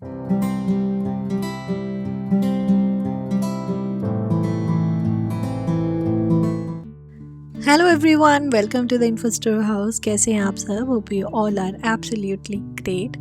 Hello everyone, welcome to the Infostore house. कैसे हैं आप सब? Hope you all are absolutely great.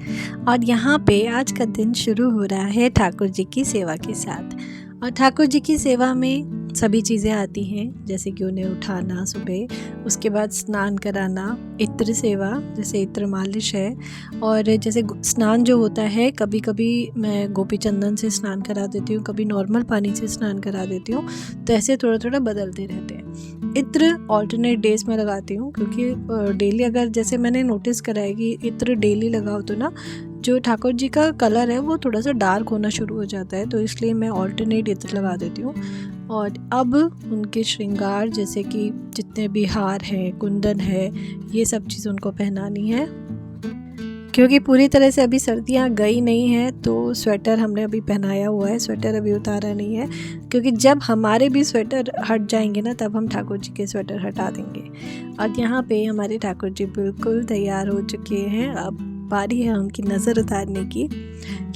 और यहाँ पे आज का दिन शुरू हो रहा है ठाकुर जी की सेवा के साथ। और ठाकुर जी की सेवा में सभी चीज़ें आती हैं, जैसे कि उन्हें उठाना सुबह, उसके बाद स्नान कराना, इत्र सेवा जैसे इत्र मालिश है, और जैसे स्नान जो होता है, कभी कभी मैं गोपी चंदन से स्नान करा देती हूँ, कभी नॉर्मल पानी से स्नान करा देती हूँ। तो ऐसे थोड़ा थोड़ा बदलते रहते हैं। इत्र ऑल्टरनेट डेज में लगाती हूँ, क्योंकि डेली अगर जैसे मैंने नोटिस करा है कि इत्र डेली लगाओ तो ना जो ठाकुर जी का कलर है वो थोड़ा सा डार्क होना शुरू हो जाता है, तो इसलिए मैं ऑल्टरनेट इत्र लगा देती हूँ। और अब उनके श्रृंगार, जैसे कि जितने भी हार हैं, कुंदन है, ये सब चीज़ उनको पहनानी है। क्योंकि पूरी तरह से अभी सर्दियाँ गई नहीं हैं, तो स्वेटर हमने अभी पहनाया हुआ है, स्वेटर अभी उतारा नहीं है, क्योंकि जब हमारे भी स्वेटर हट जाएंगे ना, तब हम ठाकुर जी के स्वेटर हटा देंगे। और यहाँ पे हमारे ठाकुर जी बिल्कुल तैयार हो चुके हैं। अब बारी है उनकी नज़र उतारने की।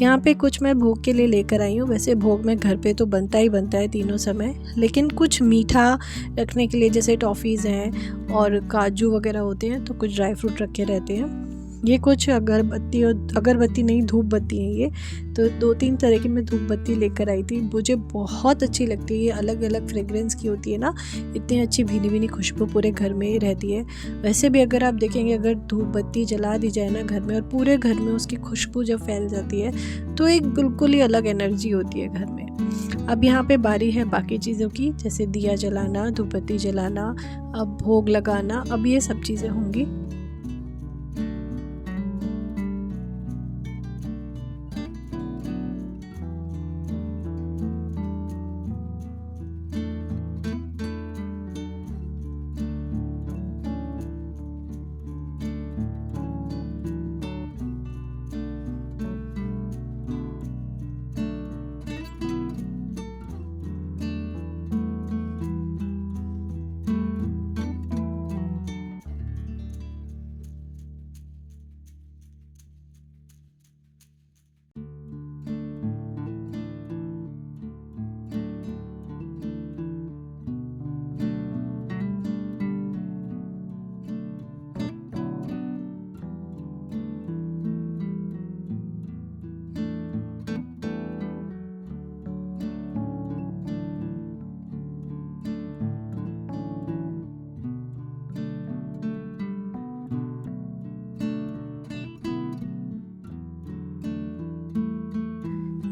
यहाँ पे कुछ मैं भोग के लिए लेकर आई हूँ। वैसे भोग में घर पे तो बनता ही बनता है तीनों समय, लेकिन कुछ मीठा रखने के लिए जैसे टॉफ़ीज़ हैं और काजू वगैरह होते हैं, तो कुछ ड्राई फ्रूट रखे रहते हैं। ये कुछ अगरबत्ती, और अगरबत्ती नहीं, धूप बत्ती है ये। तो 2-3 तरह की मैं धूप बत्ती लेकर आई थी, मुझे बहुत अच्छी लगती है। ये अलग अलग फ्रेग्रेंस की होती है ना, इतनी अच्छी भीनी भीनी खुशबू पूरे घर में ही रहती है। वैसे भी अगर आप देखेंगे, अगर धूप बत्ती जला दी जाए ना घर में, और पूरे घर में उसकी खुशबू जब फैल जाती है, तो एक बिल्कुल ही अलग एनर्जी होती है घर में। अब यहाँ पे बारी है बाकी चीज़ों की, जैसे दिया जलाना, धूप बत्ती जलाना, अब भोग लगाना, अब ये सब चीज़ें होंगी।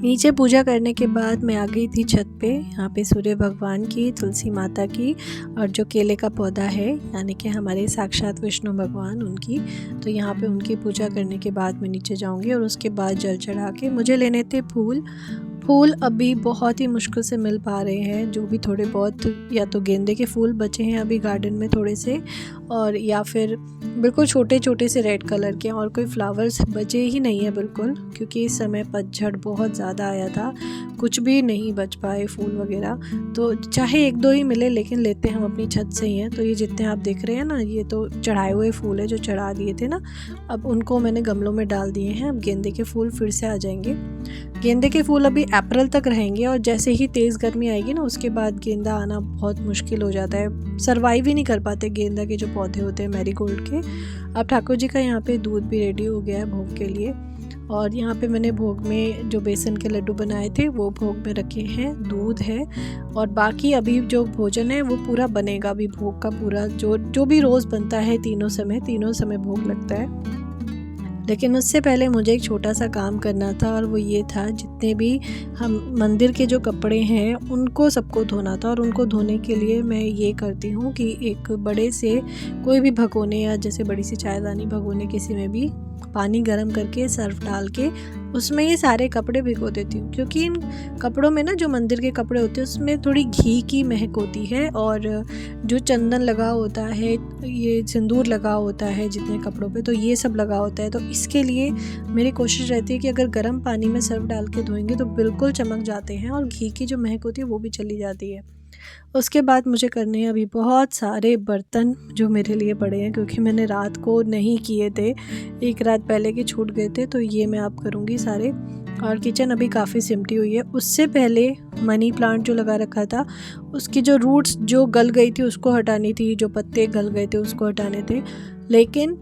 नीचे पूजा करने के बाद मैं आ गई थी छत पे। यहाँ पे सूर्य भगवान की, तुलसी माता की, और जो केले का पौधा है, यानी कि हमारे साक्षात विष्णु भगवान, उनकी। तो यहाँ पे उनकी पूजा करने के बाद मैं नीचे जाऊँगी, और उसके बाद जल चढ़ा के मुझे लेने थे फूल। फूल अभी बहुत ही मुश्किल से मिल पा रहे हैं, जो भी थोड़े बहुत, या तो गेंदे के फूल बचे हैं अभी गार्डन में थोड़े से, और या फिर बिल्कुल छोटे छोटे से रेड कलर के, और कोई फ्लावर्स बचे ही नहीं है बिल्कुल, क्योंकि इस समय पतझड़ बहुत ज़्यादा आया था, कुछ भी नहीं बच पाए फूल वगैरह। तो चाहे एक दो ही मिले, लेकिन लेते हम अपनी छत से ही हैं। तो ये जितने आप देख रहे हैं ना, ये तो चढ़ाए हुए फूल है जो चढ़ा दिए थे ना, अब उनको मैंने गमलों में डाल दिए हैं। अब गेंदे के फूल फिर से आ जाएंगे। गेंदे के फूल अभी अप्रैल तक रहेंगे, और जैसे ही तेज़ गर्मी आएगी ना, उसके बाद गेंदा आना बहुत मुश्किल हो जाता है, सर्वाइव ही नहीं कर पाते गेंदा के जो पौधे होते हैं मैरीगोल्ड के। अब ठाकुर जी का यहाँ पे दूध भी रेडी हो गया है भोग के लिए, और यहाँ पे मैंने भोग में जो बेसन के लड्डू बनाए थे वो भोग में रखे हैं, दूध है, और बाकी अभी जो भोजन है वो पूरा बनेगा। अभी भोग का पूरा जो भी रोज़ बनता है, तीनों समय भोग लगता है। लेकिन उससे पहले मुझे एक छोटा सा काम करना था, और वो ये था, जितने भी हम मंदिर के जो कपड़े हैं उनको सबको धोना था। और उनको धोने के लिए मैं ये करती हूँ कि एक बड़े से कोई भी भगोने, या जैसे बड़ी सी चायदानी भगोने, किसी में भी पानी गर्म करके सर्फ डाल के उसमें ये सारे कपड़े भिगो देती हूँ। क्योंकि इन कपड़ों में ना, जो मंदिर के कपड़े होते हैं उसमें थोड़ी घी की महक होती है, और जो चंदन लगा होता है, ये सिंदूर लगा होता है जितने कपड़ों पे, तो ये सब लगा होता है। तो इसके लिए मेरी कोशिश रहती है कि अगर गर्म पानी में सर्फ डाल के धोएंगे तो बिल्कुल चमक जाते हैं, और घी की जो महक होती है वो भी चली जाती है। उसके बाद मुझे करने हैं अभी बहुत सारे बर्तन जो मेरे लिए पड़े हैं, क्योंकि मैंने रात को नहीं किए थे, एक रात पहले के छूट गए थे, तो ये मैं आप करूँगी सारे। और किचन अभी काफ़ी सिमटी हुई है। उससे पहले मनी प्लांट जो लगा रखा था उसकी जो रूट्स जो गल गई थी उसको हटानी थी, जो पत्ते गल गए थे उसको हटाने थे। लेकिन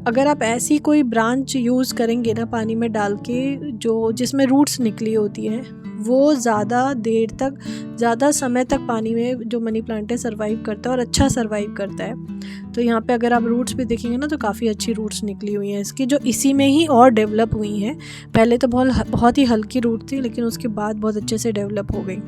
अगर आप ऐसी कोई ब्रांच यूज़ करेंगे ना पानी में डाल के, जो जिसमें रूट्स निकली होती हैं, वो ज़्यादा देर तक, ज़्यादा समय तक पानी में जो मनी प्लांट है सर्वाइव करता है और अच्छा सर्वाइव करता है। तो यहाँ पे अगर आप रूट्स भी देखेंगे ना तो काफ़ी अच्छी रूट्स निकली हुई हैं इसकी, जो इसी में ही और डेवलप हुई हैं। पहले तो बहुत ही हल्की रूट थी, लेकिन उसके बाद बहुत अच्छे से डेवलप हो गई।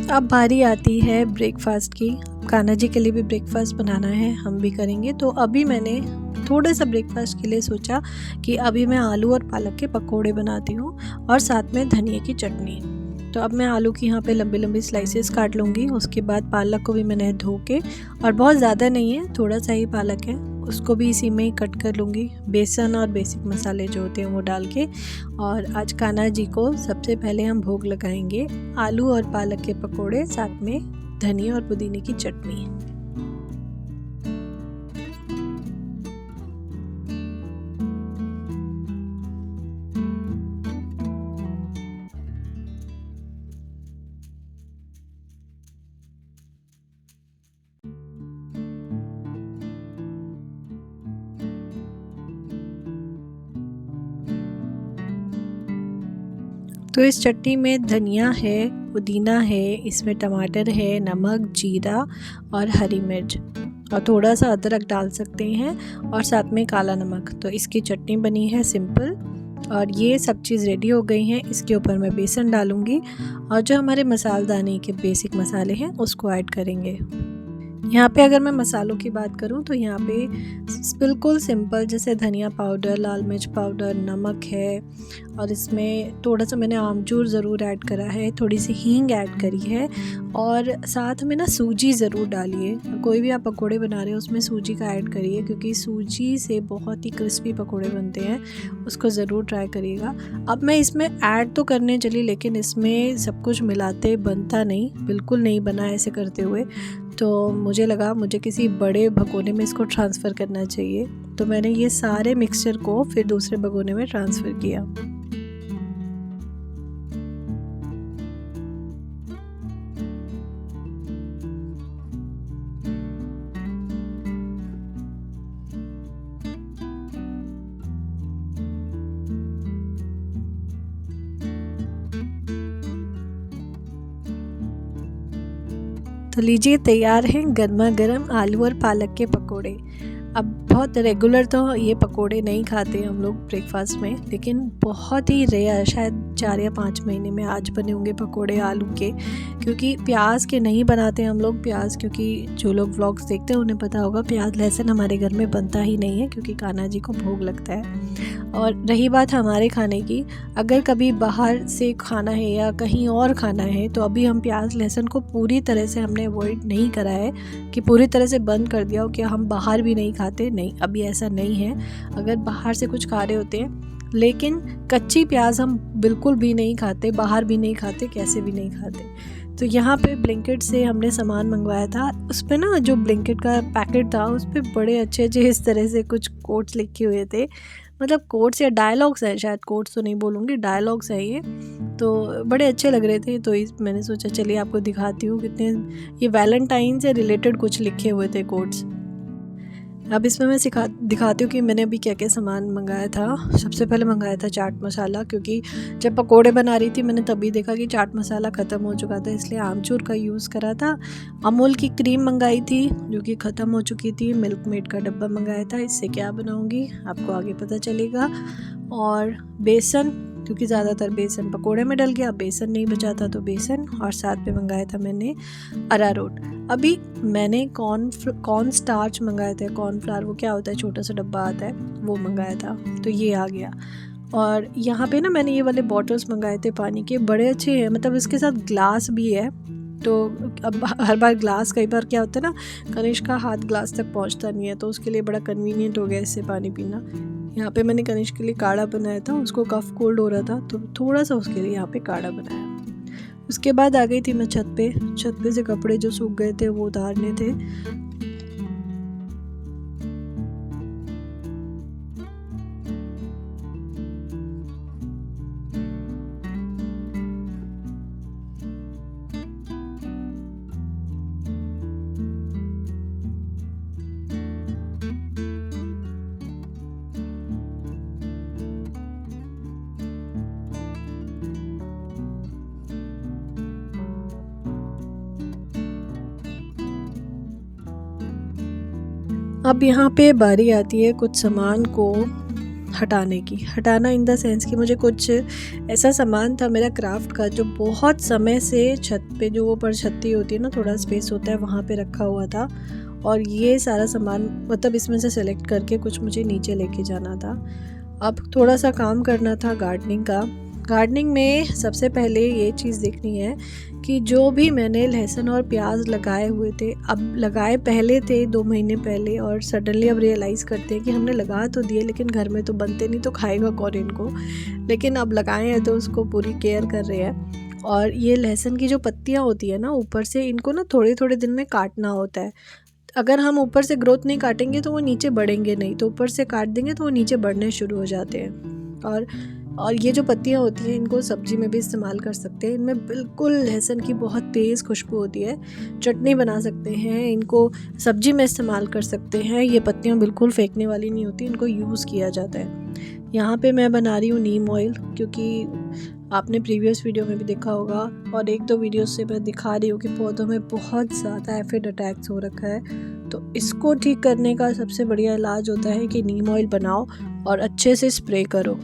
अब बारी आती है ब्रेकफास्ट की। कान्हा जी के लिए भी ब्रेकफास्ट बनाना है, हम भी करेंगे। तो अभी मैंने थोड़ा सा ब्रेकफास्ट के लिए सोचा कि अभी मैं आलू और पालक के पकोड़े बनाती हूँ और साथ में धनिए की चटनी। तो अब मैं आलू की यहाँ पे लंबी लंबी स्लाइसेस काट लूँगी। उसके बाद पालक को भी मैंने धो के, और बहुत ज़्यादा नहीं है, थोड़ा सा ही पालक है, उसको भी इसी में ही कट कर लूँगी। बेसन और बेसिक मसाले जो होते हैं वो डाल के। और आज कान्हा जी को सबसे पहले हम भोग लगाएंगे आलू और पालक के पकोड़े, साथ में धनिया और पुदीने की चटनी। तो इस चटनी में धनिया है, पुदीना है, इसमें टमाटर है, नमक, जीरा और हरी मिर्च, और थोड़ा सा अदरक डाल सकते हैं, और साथ में काला नमक। तो इसकी चटनी बनी है सिंपल। और ये सब चीज़ रेडी हो गई हैं। इसके ऊपर मैं बेसन डालूँगी और जो हमारे मसालदानी के बेसिक मसाले हैं उसको ऐड करेंगे। यहाँ पे अगर मैं मसालों की बात करूँ तो यहाँ पे बिल्कुल सिंपल, जैसे धनिया पाउडर, लाल मिर्च पाउडर, नमक है, और इसमें थोड़ा सा मैंने आमचूर ज़रूर ऐड करा है, थोड़ी सी हींग ऐड करी है, और साथ में ना सूजी ज़रूर डालिए। कोई भी आप पकोड़े बना रहे हो उसमें सूजी का ऐड करिए, क्योंकि सूजी से बहुत ही क्रिस्पी पकोड़े बनते हैं, उसको ज़रूर ट्राई करिएगा। अब मैं इसमें ऐड तो करने चली, लेकिन इसमें सब कुछ मिलाते बनता नहीं, बिल्कुल नहीं बना ऐसे करते हुए। तो मुझे लगा मुझे किसी बड़े भगोने में इसको ट्रांसफ़र करना चाहिए, तो मैंने ये सारे मिक्सचर को फिर दूसरे भगोने में ट्रांसफ़र किया। तो लीजिए, तैयार हैं गर्मा गर्म आलू और पालक के पकोड़े। अब बहुत रेगुलर तो ये पकोड़े नहीं खाते हम लोग ब्रेकफास्ट में, लेकिन बहुत ही रेयर, शायद 4 या 5 महीने में आज बने होंगे पकोड़े आलू के, क्योंकि प्याज के नहीं बनाते हम लोग। प्याज, क्योंकि जो लोग व्लॉग्स देखते हैं उन्हें पता होगा, प्याज लहसुन हमारे घर में बनता ही नहीं है, क्योंकि कान्हा जी को भोग लगता है। और रही बात हमारे खाने की, अगर कभी बाहर से खाना है या कहीं और खाना है, तो अभी हम प्याज लहसुन को पूरी तरह से हमने अवॉइड नहीं करा है कि पूरी तरह से बंद कर दिया हो कि हम बाहर भी नहीं खाते। नहीं, अभी ऐसा नहीं है। अगर बाहर से कुछ खा रहे होते हैं, लेकिन कच्ची प्याज हम बिल्कुल भी नहीं खाते, बाहर भी नहीं खाते, कैसे भी नहीं खाते। तो यहाँ पे ब्लिंकिट से हमने सामान मंगवाया था। उस पर ना, जो ब्लिंकिट का पैकेट था उस पर बड़े अच्छे अच्छे इस तरह से कुछ कोट्स लिखे हुए थे, मतलब कोट्स या डायलॉग्स है, शायद कोट्स तो नहीं बोलूँगी, डायलॉग्स है ये। तो बड़े अच्छे लग रहे थे, तो मैंने सोचा चलिए आपको दिखाती हूँ कितने, ये वैलेंटाइन से रिलेटेड कुछ लिखे हुए थे कोट्स। अब इसमें मैं दिखाती हूँ कि मैंने अभी क्या क्या सामान मंगाया था। सबसे पहले मंगाया था चाट मसाला, क्योंकि जब पकोड़े बना रही थी मैंने तभी देखा कि चाट मसाला ख़त्म हो चुका था, इसलिए आमचूर का यूज़ करा था। अमूल की क्रीम मंगाई थी जो कि ख़त्म हो चुकी थी। मिल्क मेड का डब्बा मंगाया था, इससे क्या बनाऊँगी आपको आगे पता चलेगा। और बेसन, क्योंकि ज़्यादातर बेसन पकोड़े में डल गया, बेसन नहीं बचा था तो बेसन, और साथ में मंगाया था मैंने अरारोट। अभी मैंने कॉर्न स्टार्च मंगाए थे, कॉर्नफ्लावर, वो क्या होता है छोटा सा डब्बा आता है, वो मंगाया था, तो ये आ गया। और यहाँ पे ना मैंने ये वाले बॉटल्स मंगाए थे पानी के, बड़े अच्छे हैं, मतलब इसके साथ ग्लास भी है। तो अब हर बार ग्लास, कई बार क्या होता है ना कनिष्क का हाथ ग्लास तक पहुँचता नहीं है, तो उसके लिए बड़ा कन्वीनियंट हो गया इससे पानी पीना। यहाँ पे मैंने कनिष्क के लिए काढ़ा बनाया था, उसको कफ कोल्ड हो रहा था तो थोड़ा सा उसके लिए यहाँ पे काढ़ा बनाया। उसके बाद आ गई थी मैं छत पे से कपड़े जो सूख गए थे वो उतारने थे। अब यहाँ पे बारी आती है कुछ सामान को हटाना इन द सेंस कि मुझे कुछ ऐसा सामान था मेरा क्राफ्ट का जो बहुत समय से छत पे, जो वो परछत्ती होती है ना, थोड़ा स्पेस होता है वहाँ पे रखा हुआ था। और ये सारा सामान मतलब इसमें से सेलेक्ट करके कुछ मुझे नीचे लेके जाना था। अब थोड़ा सा काम करना था गार्डनिंग का। गार्डनिंग में सबसे पहले ये चीज़ देखनी है कि जो भी मैंने लहसुन और प्याज लगाए हुए थे, अब लगाए पहले थे 2 महीने पहले, और सडनली अब रियलाइज़ करते हैं कि हमने लगा तो दिए लेकिन घर में तो बनते नहीं, तो खाएगा कौन इनको। लेकिन अब लगाए हैं तो उसको पूरी केयर कर रहे हैं। और ये लहसुन की जो पत्तियाँ होती है ना ऊपर से, इनको ना थोड़े थोड़े दिन में काटना होता है। अगर हम ऊपर से ग्रोथ नहीं काटेंगे तो वो नीचे बढ़ेंगे नहीं, तो ऊपर से काट देंगे तो वो नीचे बढ़ने शुरू हो जाते हैं। और ये जो पत्तियाँ होती हैं इनको सब्ज़ी में भी इस्तेमाल कर सकते हैं। इनमें बिल्कुल लहसुन की बहुत तेज़ खुशबू होती है, चटनी बना सकते हैं, इनको सब्ज़ी में इस्तेमाल कर सकते हैं। ये पत्तियाँ बिल्कुल फेंकने वाली नहीं होती, इनको यूज़ किया जाता है। यहाँ पे मैं बना रही हूँ नीम ऑयल, क्योंकि आपने प्रीवियस वीडियो में भी देखा होगा और 1-2 वीडियो से मैं दिखा रही हूँ कि पौधों में बहुत ज़्यादा एफिड अटैक्स हो रखा है। तो इसको ठीक करने का सबसे बढ़िया इलाज होता है कि नीम ऑयल बनाओ और अच्छे से स्प्रे करो।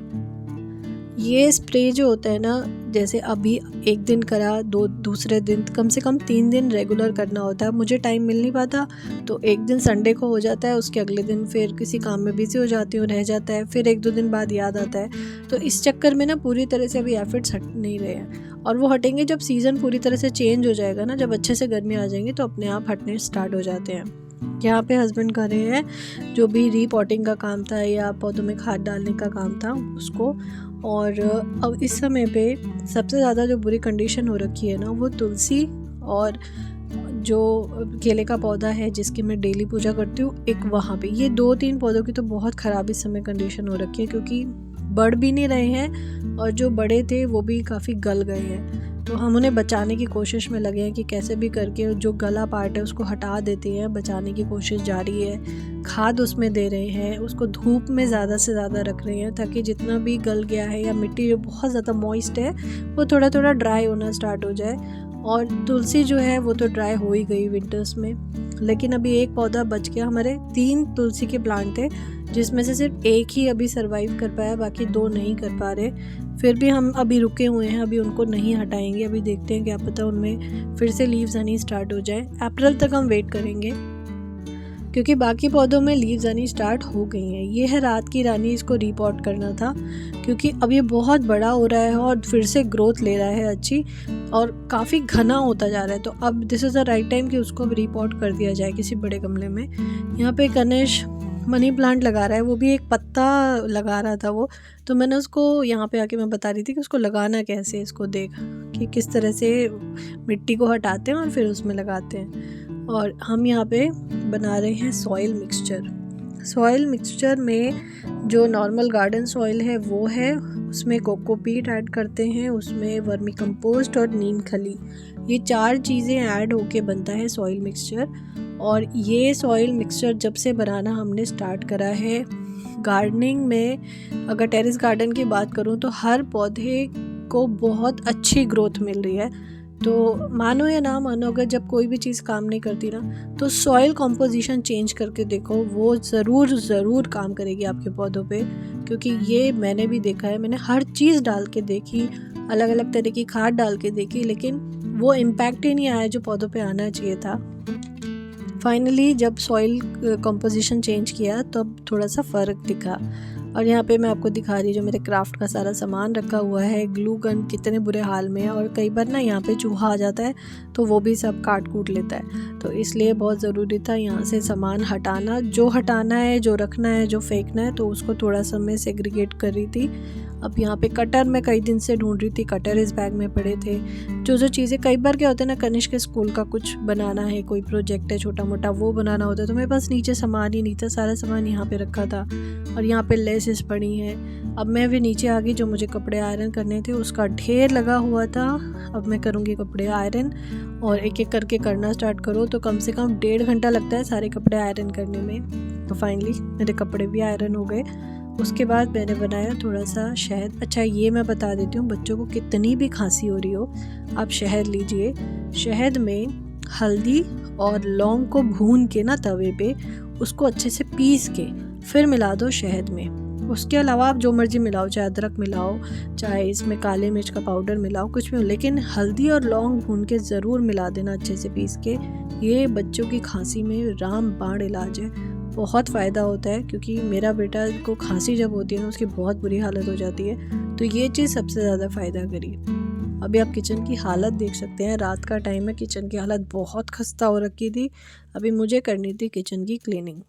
ये स्प्रे जो होता है ना, जैसे अभी एक दिन करा, दूसरे दिन, कम से कम 3 दिन रेगुलर करना होता है। मुझे टाइम मिल नहीं पाता तो एक दिन संडे को हो जाता है, उसके अगले दिन फिर किसी काम में बिज़ी हो जाती हूँ, रह जाता है, फिर 1-2 दिन बाद याद आता है। तो इस चक्कर में ना पूरी तरह से अभी एफर्ट्स हट नहीं रहे हैं, और वो हटेंगे जब सीज़न पूरी तरह से चेंज हो जाएगा ना, जब अच्छे से गर्मी आ जाएंगी तो अपने आप हटने स्टार्ट हो जाते हैं। यहाँ पे हस्बैंड कर रहे हैं जो भी रीपॉटिंग का काम था या पौधों में खाद डालने का काम था उसको। और अब इस समय पे सबसे ज़्यादा जो बुरी कंडीशन हो रखी है ना, वो तुलसी और जो केले का पौधा है जिसकी मैं डेली पूजा करती हूँ, एक वहाँ पे, ये 2-3 पौधों की तो बहुत ख़राब इस समय कंडीशन हो रखी है, क्योंकि बढ़ भी नहीं रहे हैं और जो बड़े थे वो भी काफ़ी गल गए हैं। तो हम उन्हें बचाने की कोशिश में लगे हैं कि कैसे भी करके जो गला पार्ट है उसको हटा देते हैं, बचाने की कोशिश जारी है। खाद उसमें दे रहे हैं, उसको धूप में ज़्यादा से ज़्यादा रख रहे हैं ताकि जितना भी गल गया है या मिट्टी जो बहुत ज़्यादा मॉइस्ट है वो थोड़ा थोड़ा ड्राई होना स्टार्ट हो जाए। और तुलसी जो है वो तो ड्राई हो ही गई विंटर्स में, लेकिन अभी एक पौधा बच गया। हमारे 3 तुलसी के प्लांट थे जिसमें से सिर्फ एक ही अभी सरवाइव कर पाया, बाकी 2 नहीं कर पा रहे। फिर भी हम अभी रुके हुए हैं, अभी उनको नहीं हटाएंगे। अभी देखते हैं, क्या पता उनमें फिर से लीव्स आनी स्टार्ट हो जाए। अप्रैल तक हम वेट करेंगे क्योंकि बाकी पौधों में लीव्स आनी स्टार्ट हो गई हैं। ये है रात की रानी, इसको रिपोर्ट करना था क्योंकि अब ये बहुत बड़ा हो रहा है और फिर से ग्रोथ ले रहा है अच्छी, और काफ़ी घना होता जा रहा है। तो अब this is the right time कि उसको अब रिपोर्ट कर दिया जाए किसी बड़े गमले में। यहाँ पे गणेश मनी प्लांट लगा रहा है, वो भी एक पत्ता लगा रहा था वो, तो मैंने उसको यहाँ पे आके मैं बता रही थी कि उसको लगाना कैसे, इसको देख कि किस तरह से मिट्टी को हटाते हैं और फिर उसमें लगाते हैं। और हम यहाँ पे बना रहे हैं सॉइल मिक्सचर। सॉइल मिक्सचर में जो नॉर्मल गार्डन सॉइल है वो है, उसमें कोकोपीट ऐड करते हैं, उसमें वर्मी कंपोस्ट और नीम खली, ये 4 चीज़ें ऐड होके बनता है सॉइल मिक्सचर। और ये सॉइल मिक्सचर जब से बनाना हमने स्टार्ट करा है, गार्डनिंग में अगर टेरेस गार्डन की बात करूँ तो हर पौधे को बहुत अच्छी ग्रोथ मिल रही है। तो मानो या ना मानो, अगर जब कोई भी चीज़ काम नहीं करती ना, तो सॉइल कॉम्पोजिशन चेंज करके देखो, वो ज़रूर काम करेगी आपके पौधों पे। क्योंकि ये मैंने भी देखा है, मैंने हर चीज़ डाल के देखी, अलग अलग तरह की खाद डाल के देखी, लेकिन वो इम्पैक्ट ही नहीं आया जो पौधों पे आना चाहिए था। फाइनली जब सॉइल कॉम्पोजिशन चेंज किया तब थोड़ा सा फ़र्क दिखा। और यहाँ पे मैं आपको दिखा रही हूँ जो मेरे क्राफ्ट का सारा सामान रखा हुआ है। ग्लू गन कितने बुरे हाल में है, और कई बार ना यहाँ पे चूहा आ जाता है तो वो भी सब काट कूट लेता है, तो इसलिए बहुत ज़रूरी था यहाँ से सामान हटाना, जो हटाना है, जो रखना है, जो फेंकना है, तो उसको थोड़ा सा मैं सेग्रीगेट कर रही थी। अब यहाँ पे कटर मैं कई दिन से ढूंढ रही थी, कटर इस बैग में पड़े थे। जो चीज़ें कई बार क्या होता है ना, कनिष्क के स्कूल का कुछ बनाना है, कोई प्रोजेक्ट है छोटा मोटा, वो बनाना होता है, तो मेरे पास नीचे सामान ही नहीं था, सारा सामान यहाँ पे रखा था। और यहाँ पे लेसेस पड़ी हैं। अब मैं भी नीचे आ गई, जो मुझे कपड़े आयरन करने थे उसका ढेर लगा हुआ था। अब मैं करूँगी कपड़े आयरन, और एक एक करके करना स्टार्ट करो तो कम से कम 1.5 घंटा लगता है सारे कपड़े आयरन करने में। तो फाइनली मेरे कपड़े भी आयरन हो गए। उसके बाद मैंने बनाया थोड़ा सा शहद। अच्छा, ये मैं बता देती हूँ, बच्चों को कितनी भी खांसी हो रही हो, आप शहद लीजिए। शहद में हल्दी और लौंग को भून के ना तवे पे, उसको अच्छे से पीस के फिर मिला दो शहद में। उसके अलावा आप जो मर्जी मिलाओ, चाहे अदरक मिलाओ, चाहे इसमें काले मिर्च का पाउडर मिलाओ, कुछ भी हो, लेकिन हल्दी और लौंग भून के ज़रूर मिला देना अच्छे से पीस के। ये बच्चों की खांसी में रामबाण इलाज है, बहुत फ़ायदा होता है। क्योंकि मेरा बेटा को खांसी जब होती है ना, उसकी बहुत बुरी हालत हो जाती है, तो ये चीज़ सबसे ज़्यादा फ़ायदा करी। अभी आप किचन की हालत देख सकते हैं, रात का टाइम है, किचन की हालत बहुत खस्ता हो रखी थी। अभी मुझे करनी थी किचन की क्लीनिंग।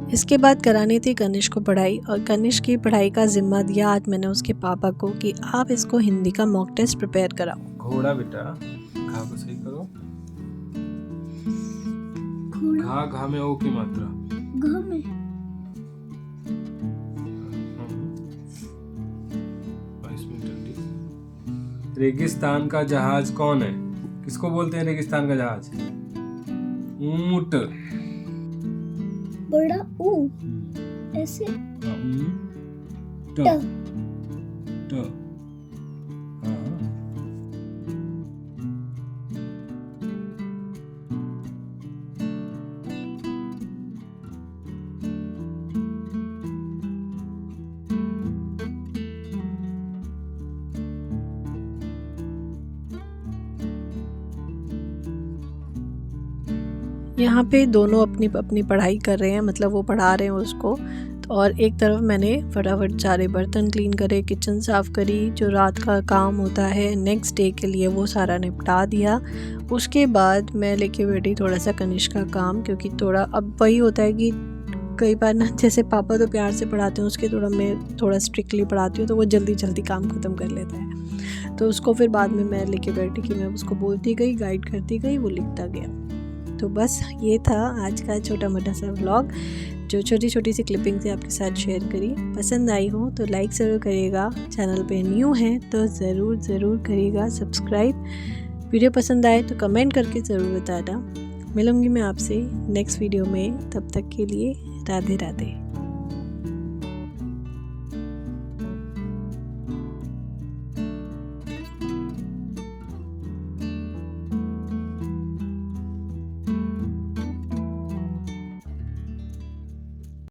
इसके बाद करानी थी कनिष्क को पढ़ाई, और कनिष्क की पढ़ाई का जिम्मा दिया आज मैंने उसके पापा को कि आप इसको हिंदी का मॉक टेस्ट प्रिपेयर कराओ। घोड़ा बेटा, घा को सही करो। घा में ओ की मात्रा, घ में 22 मिनट जल्दी। रेगिस्तान का जहाज कौन है? किसको बोलते हैं रेगिस्तान का जहाज? ऊंट। बड़ा ऊ, ऐसे ट। यहाँ पे दोनों अपनी अपनी पढ़ाई कर रहे हैं, मतलब वो पढ़ा रहे हैं उसको, और एक तरफ मैंने फटाफट सारे बर्तन क्लीन करे, किचन साफ़ करी, जो रात का काम होता है नेक्स्ट डे के लिए वो सारा निपटा दिया। उसके बाद मैं लेके बैठी थोड़ा सा कनिष्क का काम, क्योंकि थोड़ा अब वही होता है कि कई बार ना, जैसे पापा तो प्यार से पढ़ाते हैं, उसके मैं थोड़ा स्ट्रिक्टली पढ़ाती हूँ, तो वो जल्दी जल्दी काम ख़त्म कर लेता है। तो उसको फिर बाद में मैं लेके बैठी कि मैं उसको बोलती गई, गाइड करती गई, वो लिखता गया। तो बस ये था आज का छोटा मोटा सा व्लॉग, जो छोटी छोटी सी क्लिपिंग से आपके साथ शेयर करी। पसंद आई हो तो लाइक ज़रूर करिएगा, चैनल पे न्यू हैं तो ज़रूर करिएगा सब्सक्राइब। वीडियो पसंद आए तो कमेंट करके ज़रूर बताना। मिलूँगी मैं आपसे नेक्स्ट वीडियो में, तब तक के लिए राधे राधे।